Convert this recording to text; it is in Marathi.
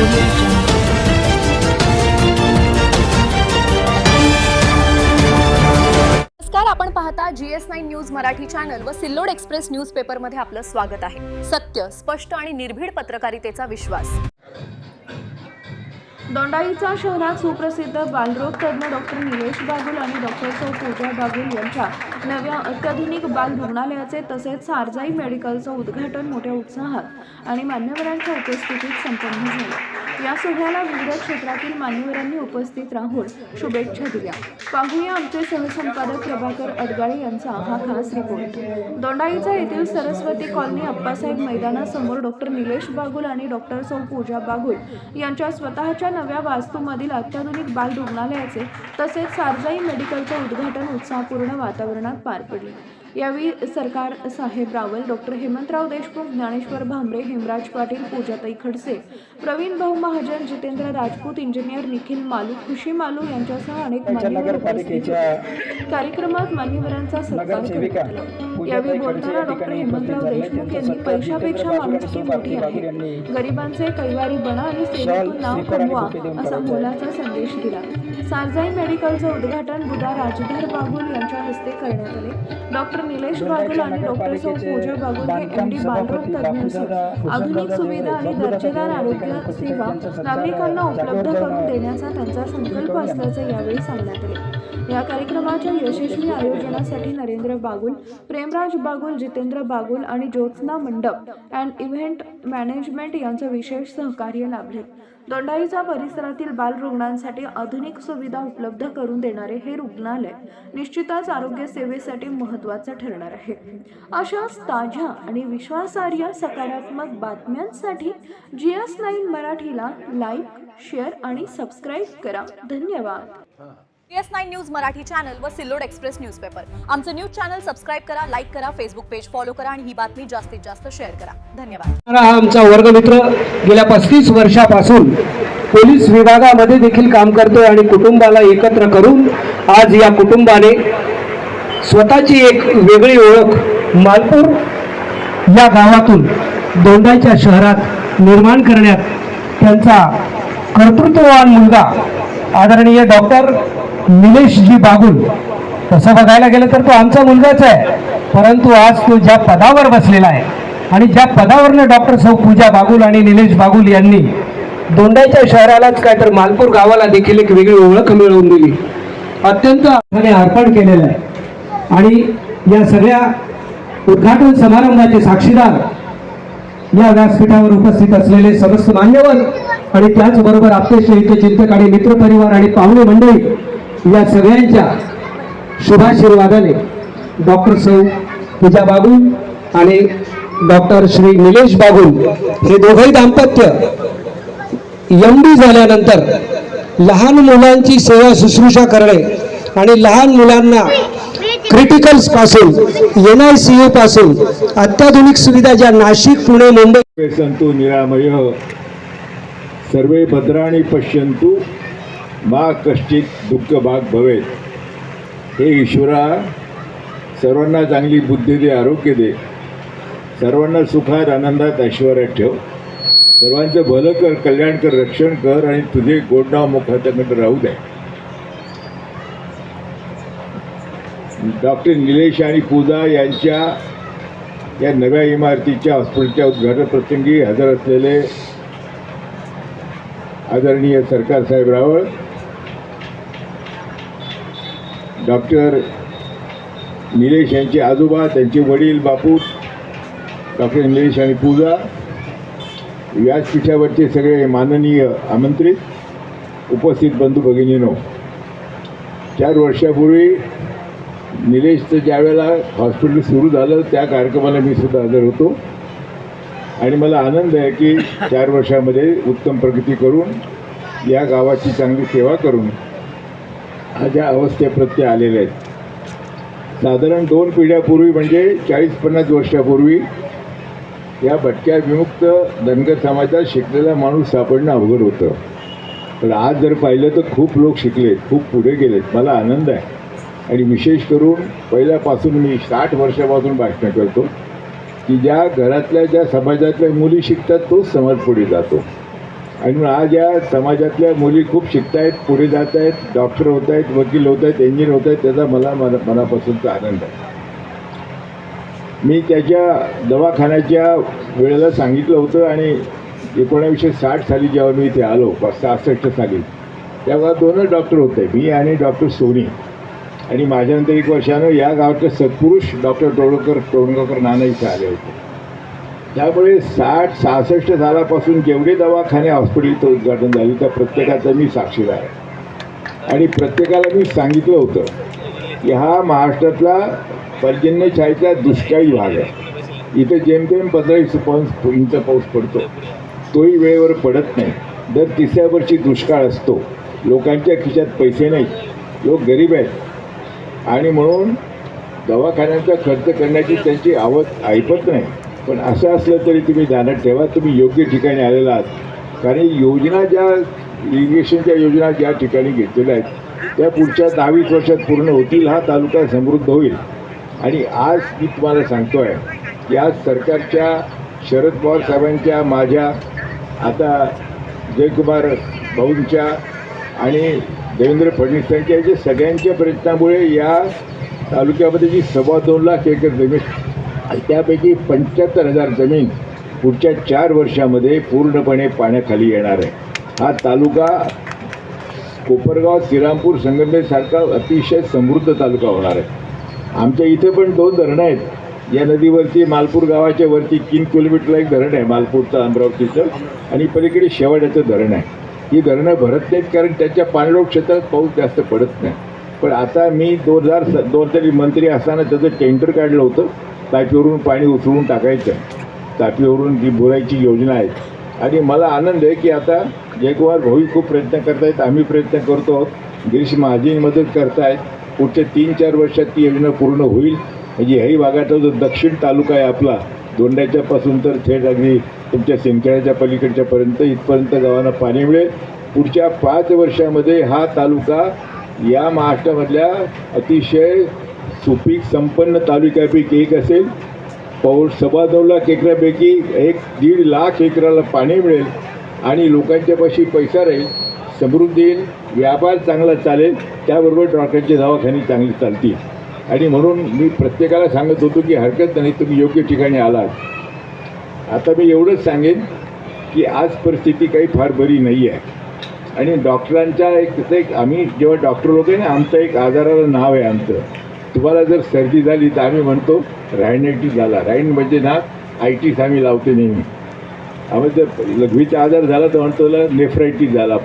नमस्कार, आपण पाहता GS9 न्यूज मराठी चॅनल व सिल्लोड एक्सप्रेस न्यूज पेपर मध्ये आपलं स्वागत आहे। सत्य, स्पष्ट आणि निर्भीड पत्रकारितेचा विश्वास। दोंडाईचा शहरात सुप्रसिद्ध बालरोग तज्ञ डॉक्टर निलेश बागुल आणि डॉक्टर सौ पूजा बागुल यांच्या नव्या अत्याधुनिक बाल रुग्णालयाचे तसेच सारजाई मेडिकलचं उद्घाटन मोठ्या उत्साहात आणि मान्यवरांच्या उपस्थितीत संपन्न झाले। या सोहळ्याला विविध क्षेत्रातील मान्यवरांनी उपस्थित राहून शुभेच्छा दिल्या। पाहूया आमचे सहसंपादक प्रभाकर अडगाळे यांचा हा खास रिपोर्ट। दोंडाईचा येथील सरस्वती कॉलनी अप्पासाहेब मैदानासमोर डॉक्टर निलेश बागुल आणि डॉक्टर सौ पूजा बागुल यांच्या स्वतःच्या नव्या वास्तूमधील अत्याधुनिक बाल रुग्णालयाचे तसेच सारजाई मेडिकलचे उद्घाटन उत्साहपूर्ण वातावरणात पार पडले। यावेळी सरकार साहेब रावल, डॉक्टर हेमंतराव देशमुख, ज्ञानेश्वर भांबरे, हेमराज पाटील, पूजाताई खडसे, प्रवीण भाऊ महाजन, जितेंद्र राजपूत, इंजिनियर निखिल मालू, खुशी मालू यांच्यासह अनेक मान्यवर उपस्थित होते। कार्यक्रमात मान्यवरांचा सत्कार करण्यात आला। यावेळी बोलताना डॉक्टर हेमंतराव देशमुख यांनी पैशापेक्षा माणुसकी मोठी आहे, गरिबांचे कैवारी बना आणि सेवेतून नाव कमवा असा मोलाचा संदेश दिला। सारजाई मेडिकलचे उद्घाटन बुधा राजधर बागुल यांच्या हस्ते करण्यात आले। डॉक्टर निलेश बागुल आणि डॉक्टर सौ पूजा बागुल हे MD बालरोग तज्ञ असून आधुनिक सुविधा आणि दर्जेदार आरोग्य सेवा नागरिकांना उपलब्ध करून देण्याचा त्यांचा संकल्प असल्याचे यावेळी सांगण्यात आले। या कार्यक्रमाच्या यशस्वी आयोजनासाठी नरेंद्र बागुल, प्रेमराज बागुल, जितेंद्र बागुल आणि ज्योत्स्ना मंडप अँड इव्हेंट मॅनेजमेंट यांचे विशेष सहकार्य लाभले। दोंडाईचा परिसरातील बाल रुग्णांसाठी आधुनिक सुविधा उपलब्ध करून देणारे हे रुग्णालय निश्चितच आरोग्य सेवेसाठी महत्त्वाचे ठरणार आहे। अशाच ताज्या आणि विश्वासार्ह सकारात्मक बातम्यांसाठी GS9 मराठीला लाईक, शेअर आणि सबस्क्राईब करा। धन्यवाद। GS9 न्यूज मराठी चॅनल व सिल्लोड एक्सप्रेस न्यूज पेपर आमचं न्यूज चॅनल सबस्क्राइब करा, लाईक करा, फेसबुक पेज फॉलो करा आणि ही बातमी जास्तीत जास्त शेअर करा। धन्यवाद। हा आमचा वर्गमित्र गेल्या 35 वर्षापासून पोलीस विभागामध्ये देखील काम करतोय आणि कुटुंबाला एकत्र करून आज या कुटुंबाने स्वतःची एक वेगळी ओळख मालपूर या गावातून दोंडाईच्या शहरात निर्माण करण्यात त्यांचा कर्तृत्ववान मुलगा आदरणीय डॉक्टर निलेशजी बागुल, तसं बघायला गेलं तर तो आमचा मुलगाच आहे, परंतु आज तो ज्या पदावर बसलेला आहे आणि ज्या पदावरनं डॉक्टर सौ पूजा बागुल आणि निलेश बागुल यांनी दोंडाईच्या शहरालाच काय तर मालपूर गावाला देखील एक वेगळी ओळख मिळवून दिली, अत्यंत अर्पण केलेलं आहे। आणि या सगळ्या उद्घाटन समारंभाचे साक्षीदार या व्यासपीठावर उपस्थित असलेले समस्त मान्यवर आणि त्याचबरोबर आपले शहीद चिंतक आणि मित्रपरिवार आणि पाहुणे मंडळी या सगळ्यांच्या शुभाशीर्वादाने डॉक्टर सौ पूजा बागुल आणि डॉक्टर श्री निलेश बागुल हे दोघंही दाम्पत्य MD झाल्यानंतर लहान मुलांची सेवा शुश्रूषा करणे आणि लहान मुलांना क्रिटिकल्स पासून NICU पासून अत्याधुनिक सुविधा ज्या नाशिक, पुणे, मुंबई संतु निरामय सर्वे भद्राणि पश्यन्तु मा कश्चित दुःख भाग भवेत। हे ईश्वरा, सर्वांना चांगली बुद्धी दे, आरोग्य दे, सर्वांना सुखात आनंदात ऐश्वर्यात ठेव, सर्वांचं भलं कर, कल्याण कर, रक्षण कर आणि तुझे गोड नाव मुखाच्याकडे राहू दे। डॉक्टर निलेश आणि पूजा यांच्या या नव्या इमारतीच्या हॉस्पिटलच्या उद्घाटन प्रसंगी हजर असलेले आदरणीय सरकार साहेब रावळ, डॉक्टर निलेश यांचे आजोबा, त्यांचे वडील बापू डॉक्टर निलेश आणि पूजा, व्यासपीठावरचे सगळे माननीय आमंत्रित उपस्थित बंधू भगिनींनो, 4 वर्षापूर्वी निलेशचं ज्यावेळेला हॉस्पिटल सुरू झालं त्या कार्यक्रमाला मी सुद्धा हजर होतो आणि मला आनंद आहे की 4 वर्षामध्ये उत्तम प्रगती करून या गावाची चांगली सेवा करून आज या अवस्थेप्रत्ये आलेले आहेत। साधारण 2 पिढ्यापूर्वी म्हणजे 40-50 वर्षापूर्वी या भटक्या विमुक्त धनगर समाजात शिकलेला माणूस सापडणं अवघड होतं, पण आज जर पाहिलं तर खूप लोक शिकलेत, खूप पुढे गेलेत। मला आनंद आहे आणि विशेष करून पहिल्यापासून मी 60 वर्षापासून भाषण करतो की ज्या घरातल्या ज्या समाजातल्या मुली शिकतात तोच समाज पुढे जातो आणि म्हणून आज या समाजातल्या मुली खूप शिकत आहेत, पुढे जात आहेत, डॉक्टर होत आहेत, वकील होत आहेत, इंजिनियर होत आहेत, त्याचा मला मनापासूनचा आनंद आहे. मी त्याच्या दवाखान्याच्या वेळेला सांगितलं होतं आणि 1960 साली जेव्हा मी इथे आलो 66 साली, तेव्हा दोनच डॉक्टर होते, मी आणि डॉक्टर सोनी. आणि माझ्यानंतर 1 वर्षानं या गावातले सत्पुरुष डॉक्टर टोणगावकर नाना इथे आले होते. त्यामुळे 60-66 सालापासून जेवढे दवाखाने हॉस्पिटलचं उद्घाटन झाले त्या प्रत्येकाचा मी साक्षीदार आहे. आणि प्रत्येकाला मी सांगितलं होतं की हा महाराष्ट्रातला पर्जन्यछायेचा दुष्काळी भाग आहे. इथं जेमतेम 15-20 इंच पाऊस पडतो, तोही वेळेवर पडत नाही. दर 3ऱ्या वर्षी दुष्काळ असतो, लोकांच्या खिशात पैसे नाही, लोक गरीब आहेत आणि म्हणून दवाखान्यांचा खर्च करण्याची त्यांची ऐपत नाही. पण असं असलं तरी तुम्ही ध्यानात ठेवा, तुम्ही योग्य ठिकाणी आलेला आहात. कारण योजना ज्या इरिगेशनच्या योजना ज्या ठिकाणी घेतलेल्या आहेत त्या पुढच्या 10-20 वर्षात पूर्ण होतील, हा तालुका समृद्ध होईल. आणि आज मी तुम्हाला सांगतो आहे की आज सरकारच्या, शरद पवार साहेबांच्या, माझ्या, आता जयकुमार भाऊंच्या आणि देवेंद्र फडणवीसांच्या जे सगळ्यांच्या प्रयत्नामुळे या तालुक्यामध्ये जी 2.25 लाख एकर जमीन, त्यापैकी 75,000 जमीन पुढच्या 4 वर्षामध्ये पूर्णपणे पाण्याखाली येणार आहे. हा तालुका कोपरगाव, श्रीरामपूर, संगमनेरसारखा अतिशय समृद्ध तालुका होणार आहे. आमच्या इथे पण 2 धरणं आहेत. या नदीवरती मालपूर गावाच्या वरती 3 किलोमीटरला एक धरण आहे मालपूरचं, अमरावतीचं, आणि पलीकडे शेवाड्याचं धरण आहे. ही धरणं भरत नाहीत कारण त्याच्या पाणलोट क्षेत्रात पाऊस जास्त पडत नाही. पण आता मी 2002 तरी मंत्री असताना त्याचं टेंडर काढलं होतं. तापीवरून पाणी उचलून टाकायचं, तापीवरून ती भरायची योजना आहे. आणि मला आनंद आहे की आता जयकुमार भाऊ खूप प्रयत्न करत आहेत, आम्ही प्रयत्न करतो आहोत, गिरीश महाजन मदत करतायत. पुढच्या 3-4 वर्षात ती योजना पूर्ण होईल. म्हणजे ह्याही भागातला जो दक्षिण तालुका आहे आपला, दोंड्याच्यापासून तर थेट अगदी तुमच्या सिंदखेडच्या पलीकडच्यापर्यंत इथपर्यंत गावांना पाणी मिळेल. पुढच्या 5 वर्षामध्ये हा तालुका या महाराष्ट्रामधल्या अतिशय सुपीक संपन्न तालुक्यापैकी एक असेल. 2.25 लाख एकरापैकी 1-1.5 लाख एकराला पाणी मिळेल आणि लोकांच्यापाशी पैसा राहील, समृद्धी येईल, व्यापार चांगला चालेल, त्याबरोबर डॉक्टरांचे दवाखाने चांगले चालतील. आणि म्हणून मी प्रत्येकाला सांगत होतो की हरकत नाही, तुम्ही योग्य ठिकाणी आलात. आता मी एवढंच सांगेन की आज परिस्थिती काही फार बरी नाही आहे. आणि डॉक्टरांच्या एक आम्ही जेव्हा डॉक्टर लोक आहे ना, आमचं एक आजाराला नाव आहे आमचं. तुम्हाला जर सर्दी झाली तर आम्ही म्हणतो रायनायटिस झाला. राईन म्हणजे ना आयटीस आम्ही लावतो नेहमी. आम्ही जर लघवीचा आजार झाला तर म्हणतो नेफ्रायटिस झाला.